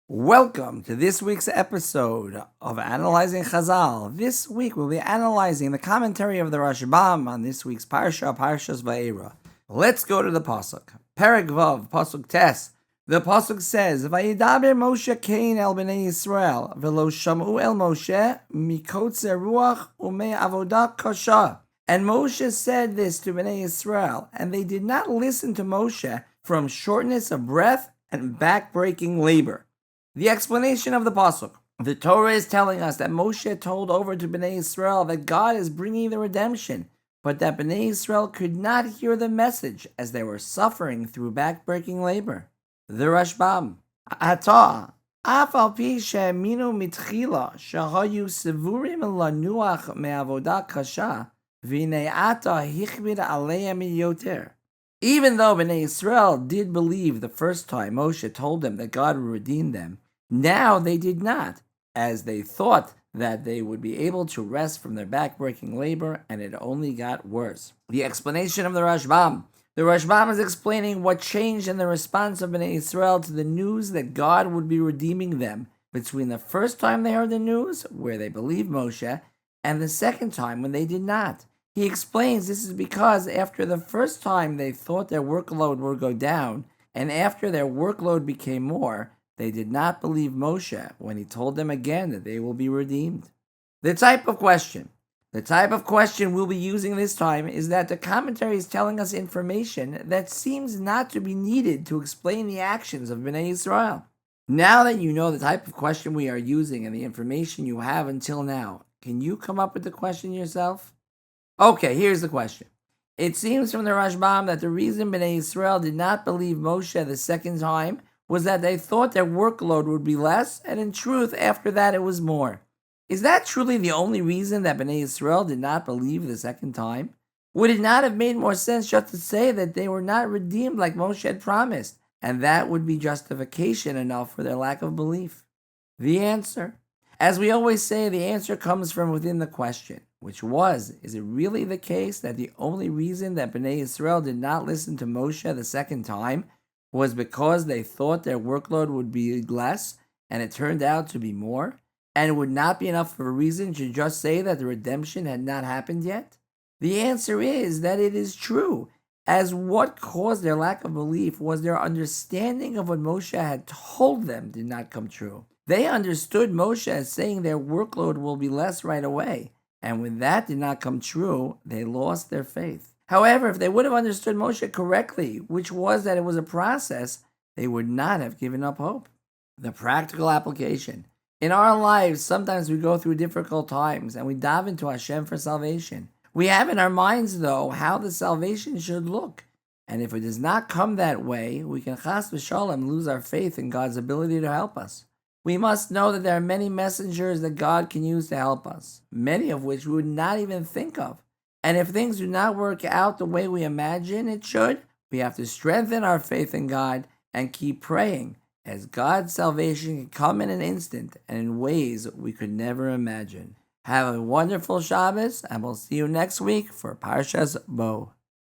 Welcome to this week's episode of Analyzing Chazal. This week we'll be analyzing the commentary of the Rashbam on this week's Parsha, Parshas Vaera. Let's go to the Pasuk. Perek Vav, Pasuk Tes. The Pasuk says, Vayidaber Moshe Kain el bnei Yisrael, velo shamu el Moshe, mikotze ruach ume avodah kasha. And Moshe said this to bnei Yisrael, and they did not listen to Moshe from shortness of breath and back-breaking labor. The explanation of the Pasuk. The Torah is telling us that Moshe told over to Bnei Israel that God is bringing the redemption, but that Bnei Israel could not hear the message as they were suffering through back-breaking labor. The Rashbam. Ata, af al pi she'eminu mitchila shehayu sevurim lanuach me'avodah kasha, v'nei ata hichbid aleim yoter. Even though Bnei Israel did believe the first time Moshe told them that God would redeem them, now they did not, as they thought that they would be able to rest from their back-breaking labor, and it only got worse. The explanation of the Rashbam. The Rashbam is explaining what changed in the response of Bnei Israel to the news that God would be redeeming them between the first time they heard the news, where they believed Moshe, and the second time when they did not. He explains this is because after the first time they thought their workload would go down, and after their workload became more, they did not believe Moshe when he told them again that they will be redeemed. The type of question we'll be using this time is that the commentary is telling us information that seems not to be needed to explain the actions of Bnei Israel. Now that you know the type of question we are using and the information you have until now, can you come up with the question yourself? Okay, here's the question. It seems from the Rashbam that the reason Bnei Israel did not believe Moshe the second time was that they thought their workload would be less, and in truth, after that it was more. Is that truly the only reason that Bnei Israel did not believe the second time? Would it not have made more sense just to say that they were not redeemed like Moshe had promised, and that would be justification enough for their lack of belief? The answer. As we always say, the answer comes from within the question, which was, is it really the case that the only reason that Bnei Israel did not listen to Moshe the second time was because they thought their workload would be less, and it turned out to be more, and it would not be enough of a reason to just say that the redemption had not happened yet? The answer is that it is true, as what caused their lack of belief was their understanding of what Moshe had told them did not come true. They understood Moshe as saying their workload will be less right away, and when that did not come true, they lost their faith. However, if they would have understood Moshe correctly, which was that it was a process, they would not have given up hope. The practical application. In our lives, sometimes we go through difficult times and we daven to Hashem for salvation. We have in our minds, though, how the salvation should look. And if it does not come that way, we can chas v'shalom lose our faith in God's ability to help us. We must know that there are many messengers that God can use to help us, many of which we would not even think of. And if things do not work out the way we imagine it should, we have to strengthen our faith in God and keep praying, as God's salvation can come in an instant and in ways we could never imagine. Have a wonderful Shabbos, and we'll see you next week for Parshas Bo.